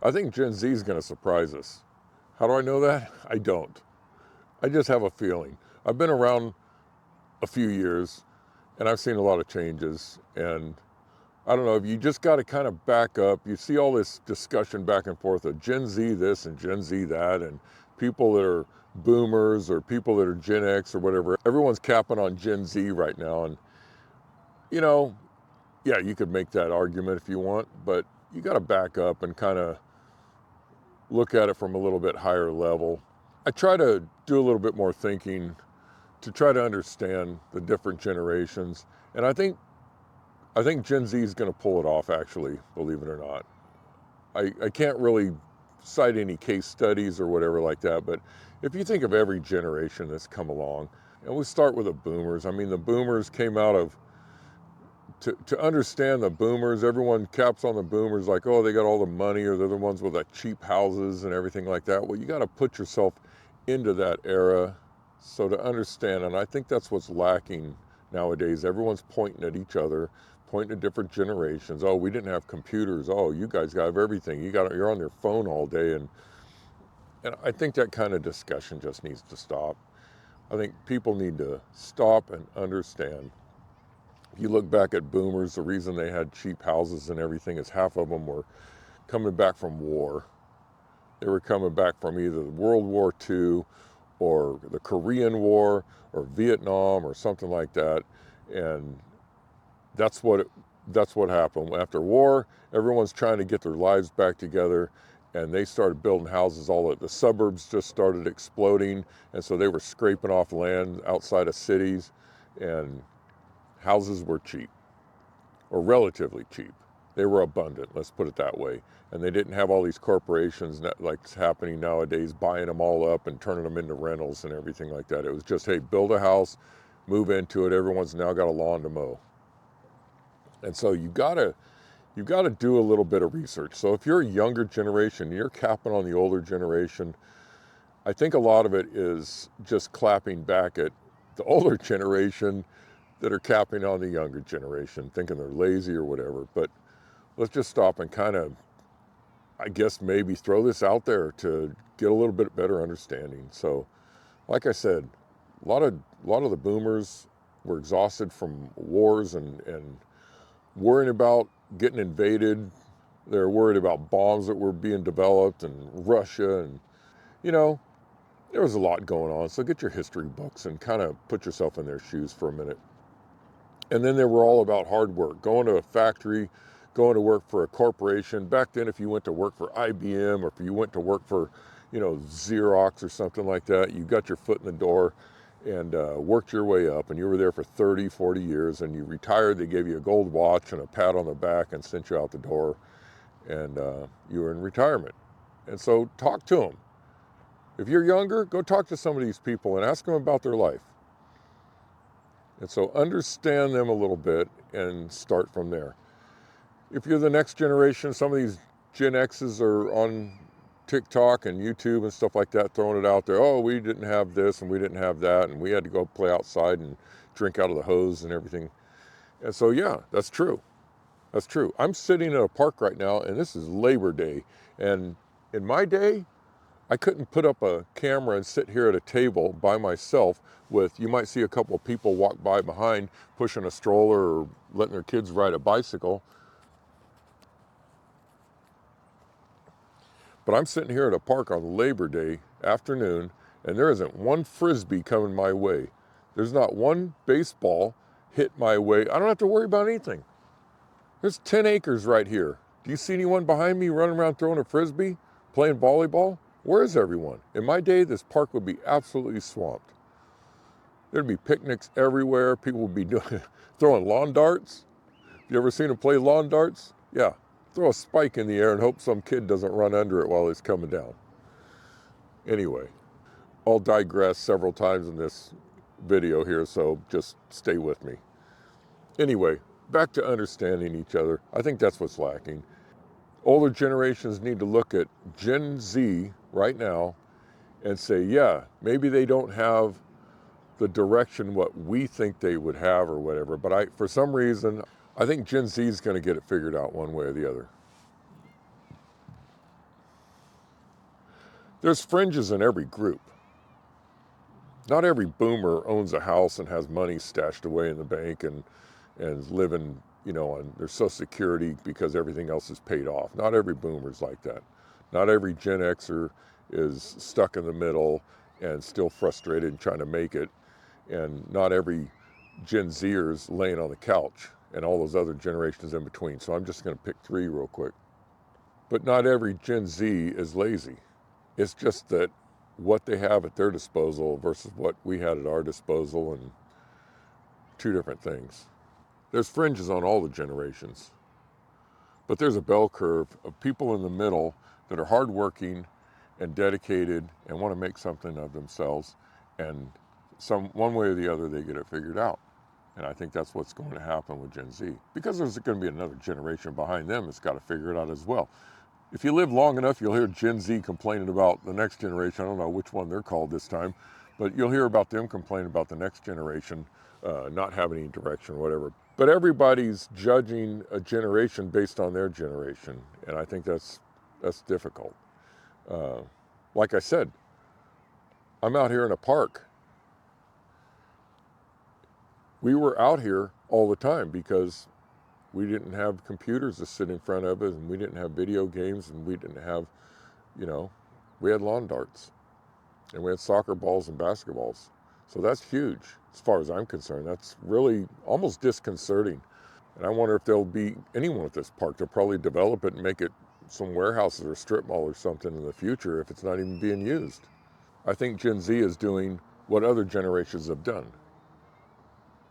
I think Gen Z is going to surprise us. How do I know that? I don't. I just have a feeling. I've been around a few years and I've seen a lot of changes. And I don't know, if you just got to kind of back up. You see all this discussion back and forth of Gen Z this and Gen Z that, and people that are boomers or people that are Gen X or whatever. Everyone's capping on Gen Z right now. And, you know, yeah, you could make that argument if you want, but you got to back up and kind of look at it from a little bit higher level. I try to do a little bit more thinking to try to understand the different generations. And I think Gen Z is going to pull it off, actually, believe it or not. I can't really cite any case studies or whatever like that, but if you think of every generation that's come along, and we start with the boomers. I mean, the boomers came out of, to understand the boomers, everyone caps on the boomers like, oh, they got all the money, or they're the ones with the cheap houses and everything like that. Well, you got to put yourself into that era so to understand, and I think that's what's lacking nowadays. Everyone's pointing at each other, pointing at different generations. Oh, we didn't have computers. Oh, you guys got everything. You're on your phone all day, and I think that kind of discussion just needs to stop. I think people need to stop and understand. If you look back at boomers, the reason they had cheap houses and everything is half of them were coming back from war. They were coming back from either World War II or the Korean War or Vietnam or something like that. And that's what happened. After war, everyone's trying to get their lives back together, and they started building houses. All the suburbs just started exploding, and so they were scraping off land outside of cities, and houses were cheap, or relatively cheap. They were abundant, let's put it that way. And they didn't have all these corporations like's happening nowadays, buying them all up and turning them into rentals and everything like that. It was just, hey, build a house, move into it. Everyone's now got a lawn to mow. And so you gotta do a little bit of research. So if you're a younger generation, you're capping on the older generation. I think a lot of it is just clapping back at the older generation that are capping on the younger generation, thinking they're lazy or whatever. But let's just stop and kind of, I guess, maybe throw this out there to get a little bit better understanding. So, like I said, a lot of the boomers were exhausted from wars and worrying about getting invaded. They're worried about bombs that were being developed and Russia, and you know, there was a lot going on. So get your history books and kind of put yourself in their shoes for a minute. And then they were all about hard work, going to a factory, going to work for a corporation. Back then, if you went to work for IBM or if you went to work for, Xerox or something like that, you got your foot in the door and worked your way up, and you were there for 30, 40 years, and you retired. They gave you a gold watch and a pat on the back and sent you out the door, and you were in retirement. And so talk to them. If you're younger, go talk to some of these people and ask them about their life. And so understand them a little bit and start from there. If you're the next generation, some of these Gen X's are on TikTok and YouTube and stuff like that, throwing it out there. Oh, we didn't have this and we didn't have that, and we had to go play outside and drink out of the hose and everything. And so, yeah, that's true. That's true. I'm sitting in a park right now, and this is Labor Day. And in my day, I couldn't put up a camera and sit here at a table by myself with, you might see a couple of people walk by behind pushing a stroller or letting their kids ride a bicycle. But I'm sitting here at a park on Labor Day afternoon, and there isn't one frisbee coming my way. There's not one baseball hit my way. I don't have to worry about anything. There's 10 acres right here. Do you see anyone behind me running around throwing a frisbee, playing volleyball? Where is everyone? In my day, this park would be absolutely swamped. There'd be picnics everywhere. People would be throwing lawn darts. You ever seen them play lawn darts? Yeah. Throw a spike in the air and hope some kid doesn't run under it while it's coming down. Anyway, I'll digress several times in this video here, so just stay with me. Anyway, back to understanding each other. I think that's what's lacking. Older generations need to look at Gen Z right now and say, yeah, maybe they don't have the direction what we think they would have or whatever, but for some reason, I think Gen Z is going to get it figured out one way or the other. There's fringes in every group. Not every boomer owns a house and has money stashed away in the bank and living, on their Social Security because everything else is paid off. Not every boomer's like that. Not every Gen Xer is stuck in the middle and still frustrated and trying to make it. And not every Gen Zer's laying on the couch and all those other generations in between. So I'm just going to pick three real quick. But not every Gen Z is lazy. It's just that what they have at their disposal versus what we had at our disposal, and two different things. There's fringes on all the generations, but there's a bell curve of people in the middle that are hardworking and dedicated and want to make something of themselves, and one way or the other they get it figured out. And I think that's what's going to happen with Gen Z, because there's going to be another generation behind them that's got to figure it out as well. If you live long enough, you'll hear Gen Z complaining about the next generation. I don't know which one they're called this time, but you'll hear about them complaining about the next generation not having any direction or whatever. But everybody's judging a generation based on their generation, and I think that's difficult. Like I said, I'm out here in a park. We were out here all the time because we didn't have computers to sit in front of us, and we didn't have video games, and we didn't have, we had lawn darts, and we had soccer balls and basketballs. So that's huge as far as I'm concerned. That's really almost disconcerting. And I wonder if there'll be anyone at this park. They'll probably develop it and make it some warehouses or strip mall or something in the future if it's not even being used. I think Gen Z is doing what other generations have done.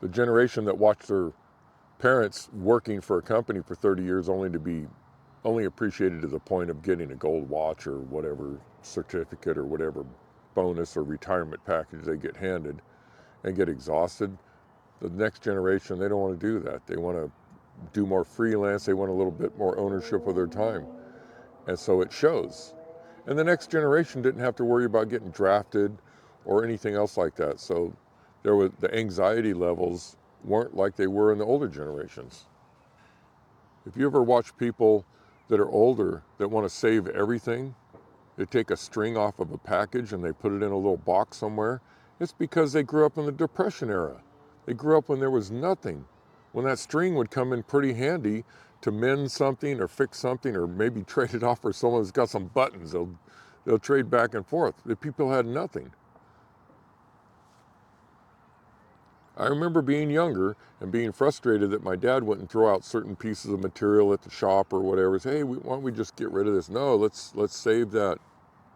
The generation that watched their parents working for a company for 30 years only appreciated to the point of getting a gold watch or whatever certificate or whatever bonus or retirement package they get handed, and get exhausted. The next generation, they don't want to do that. They want to do more freelance. They want a little bit more ownership of their time. And so it shows. And the next generation didn't have to worry about getting drafted or anything else like that. So the anxiety levels weren't like they were in the older generations. If you ever watch people that are older that want to save everything, they take a string off of a package and they put it in a little box somewhere, it's because they grew up in the Depression era. They grew up when there was nothing. When that string would come in pretty handy to mend something or fix something, or maybe trade it off for someone who's got some buttons. They'll trade back and forth. The people had nothing. I remember being younger and being frustrated that my dad wouldn't throw out certain pieces of material at the shop or whatever. Say, hey, why don't we just get rid of this? No, let's save that.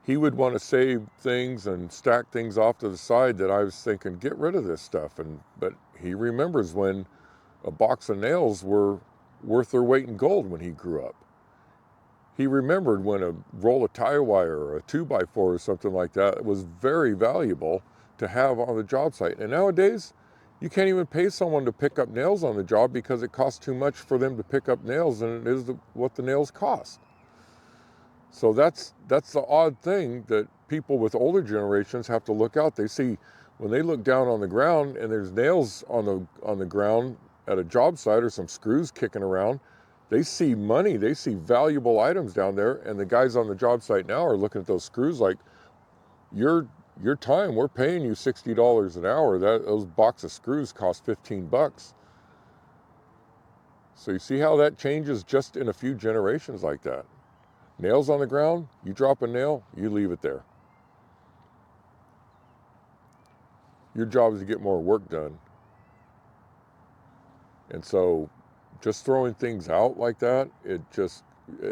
He would want to save things and stack things off to the side that I was thinking, get rid of this stuff. But he remembers when a box of nails were worth their weight in gold when he grew up. He remembered when a roll of tie wire or a 2x4 or something like that was very valuable to have on the job site. And nowadays, you can't even pay someone to pick up nails on the job because it costs too much for them to pick up nails than it is what the nails cost. So that's the odd thing that people with older generations have to look out. They see, when they look down on the ground and there's nails on the ground at a job site or some screws kicking around, they see money, they see valuable items down there, and the guys on the job site now are looking at those screws like, your time, we're paying you $60 an hour. Those box of screws cost $15. So you see how that changes just in a few generations like that. Nails on the ground, you drop a nail, you leave it there. Your job is to get more work done. And so just throwing things out like that, it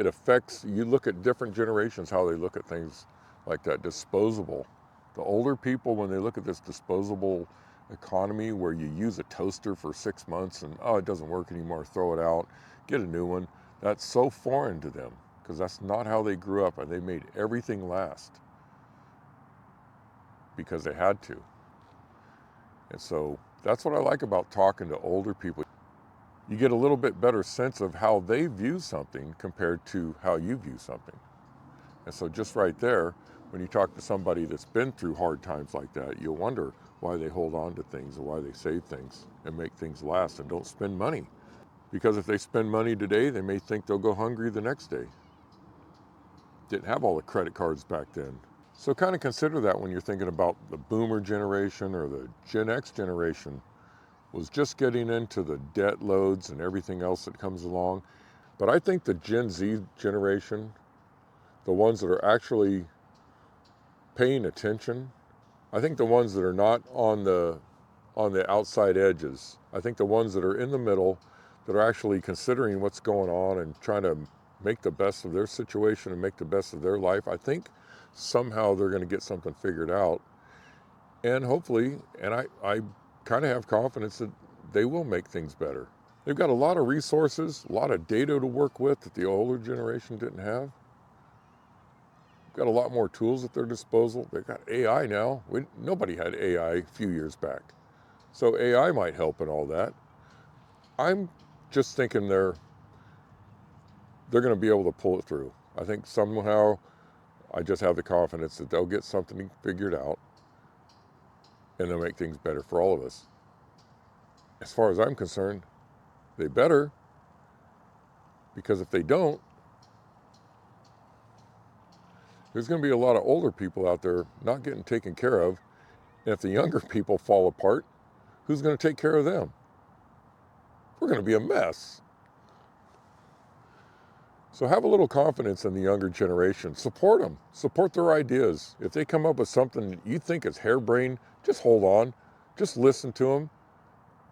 affects, you look at different generations, how they look at things like that, disposable. The older people, when they look at this disposable economy where you use a toaster for 6 months and, oh, it doesn't work anymore, throw it out, get a new one, that's so foreign to them because that's not how they grew up, and they made everything last because they had to. And so that's what I like about talking to older people. You get a little bit better sense of how they view something compared to how you view something. And so just right there, when you talk to somebody that's been through hard times like that, you'll wonder why they hold on to things and why they save things and make things last and don't spend money. Because if they spend money today, they may think they'll go hungry the next day. Didn't have all the credit cards back then. So kind of consider that when you're thinking about the boomer generation or the Gen X generation was just getting into the debt loads and everything else that comes along. But I think the Gen Z generation, the ones that are actually paying attention, I think the ones that are not on the outside edges, I think the ones that are in the middle, that are actually considering what's going on and trying to make the best of their situation and make the best of their life, I think somehow they're going to get something figured out. And hopefully, and I kind of have confidence that they will make things better. They've got a lot of resources, a lot of data to work with that the older generation didn't have. Got a lot more tools at their disposal. They've got AI now. Nobody had AI a few years back. So AI might help in all that. I'm just thinking they're going to be able to pull it through. I think somehow I just have the confidence that they'll get something figured out and they'll make things better for all of us. As far as I'm concerned, they better, because if they don't, there's going to be a lot of older people out there not getting taken care of. And if the younger people fall apart, who's going to take care of them? We're going to be a mess. So have a little confidence in the younger generation. Support them. Support their ideas. If they come up with something you think is harebrained, just hold on. Just listen to them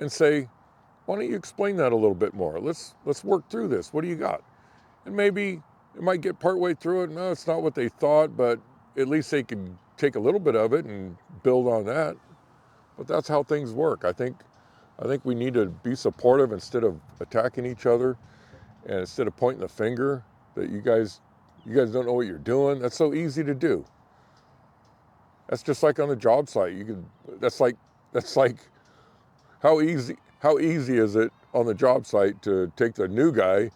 and say, why don't you explain that a little bit more? Let's work through this. What do you got? And maybe it might get partway through it. No, it's not what they thought, but at least they can take a little bit of it and build on that. But that's how things work. I think we need to be supportive instead of attacking each other, and instead of pointing the finger that you guys don't know what you're doing. That's so easy to do. That's just like on the job site. That's like how easy is it on the job site to take the new guy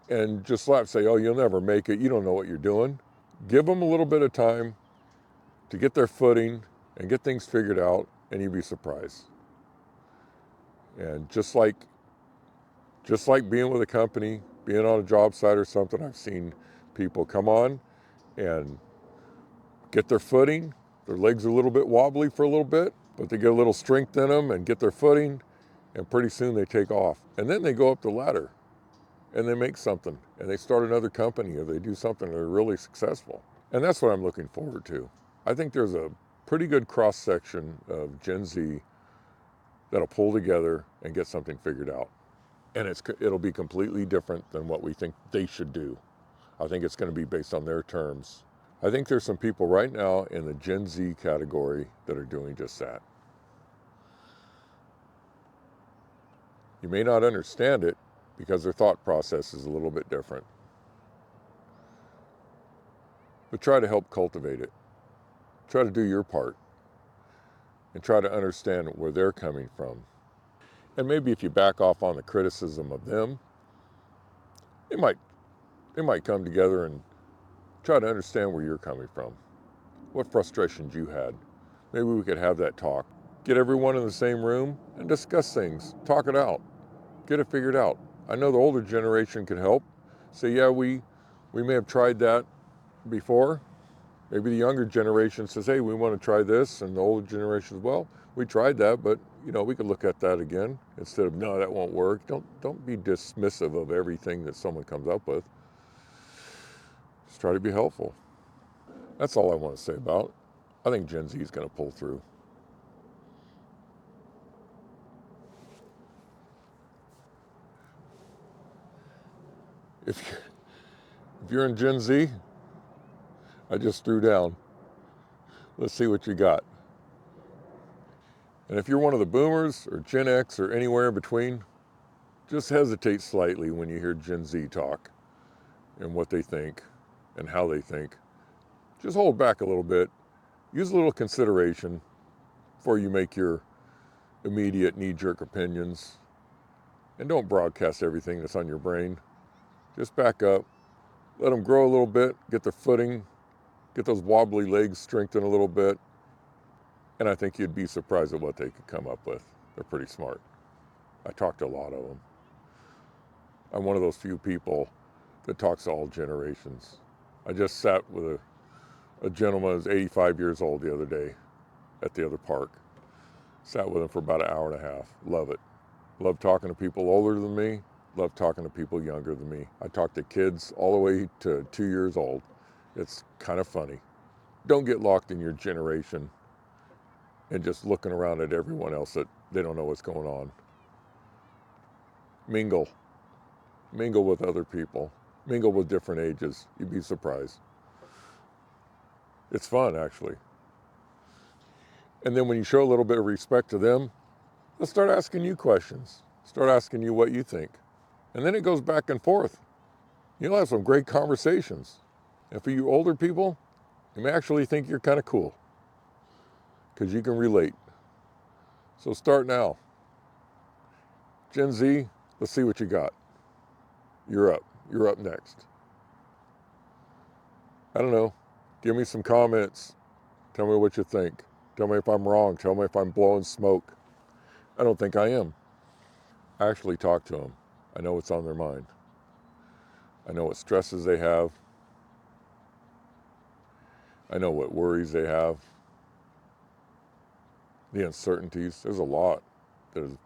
and just say, oh, you'll never make it. You don't know what you're doing. Give them a little bit of time to get their footing and get things figured out, and you'd be surprised. And just like being with a company, being on a job site or something, I've seen people come on and get their footing. Their legs are a little bit wobbly for a little bit, but they get a little strength in them and get their footing, and pretty soon they take off. And then they go up the ladder and they make something, and they start another company, or they do something, and they're really successful. And that's what I'm looking forward to. I think there's a pretty good cross-section of Gen Z that'll pull together and get something figured out. And it'll be completely different than what we think they should do. I think it's going to be based on their terms. I think there's some people right now in the Gen Z category that are doing just that. You may not understand it because their thought process is a little bit different. But try to help cultivate it. Try to do your part and try to understand where they're coming from. And maybe if you back off on the criticism of them, they might come together and try to understand where you're coming from, what frustrations you had. Maybe we could have that talk. Get everyone in the same room and discuss things. Talk it out. Get it figured out. I know the older generation can help. Say, yeah, we may have tried that before. Maybe the younger generation says, hey, we want to try this. And the older generation says, well, we tried that, but we could look at that again, instead of, no, that won't work. Don't be dismissive of everything that someone comes up with. Just try to be helpful. That's all I want to say about it. I think Gen Z is going to pull through. If you're in Gen Z, I just threw down. Let's see what you got. And if you're one of the boomers or Gen X or anywhere in between, just hesitate slightly when you hear Gen Z talk and what they think and how they think. Just hold back a little bit. Use a little consideration before you make your immediate knee-jerk opinions. And don't broadcast everything that's on your brain. Just back up. Let them grow a little bit, get their footing, get those wobbly legs strengthened a little bit. And I think you'd be surprised at what they could come up with. They're pretty smart. I talked to a lot of them. I'm one of those few people that talks to all generations. I just sat with a gentleman who's 85 years old the other day at the other park. Sat with him for about an hour and a half. Love it. Love talking to people older than me. Love talking to people younger than me. I talk to kids all the way to 2 years old. It's kind of funny. Don't get locked in your generation and just looking around at everyone else that they don't know what's going on. Mingle. Mingle with other people. Mingle with different ages. You'd be surprised. It's fun, actually. And then when you show a little bit of respect to them, they'll start asking you questions. Start asking you what you think. And then it goes back and forth. You'll have some great conversations. And for you older people, you may actually think you're kind of cool because you can relate. So start now. Gen Z, let's see what you got. You're up. You're up next. I don't know. Give me some comments. Tell me what you think. Tell me if I'm wrong. Tell me if I'm blowing smoke. I don't think I am. I actually talk to them. I know what's on their mind. I know what stresses they have. I know what worries they have. The uncertainties. There's a lot that is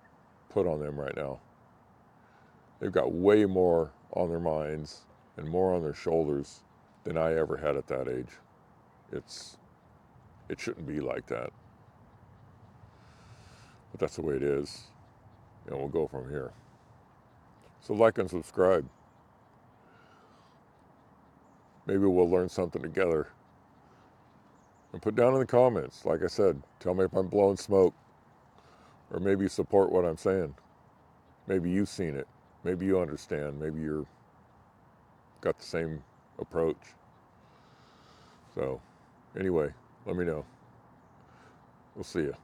put on them right now. They've got way more on their minds and more on their shoulders than I ever had at that age. It shouldn't be like that. But that's the way it is. And we'll go from here. So like and subscribe. Maybe we'll learn something together. And put down in the comments, like I said, tell me if I'm blowing smoke. Or maybe support what I'm saying. Maybe you've seen it. Maybe you understand. Maybe you're got the same approach. So anyway, let me know. We'll see you.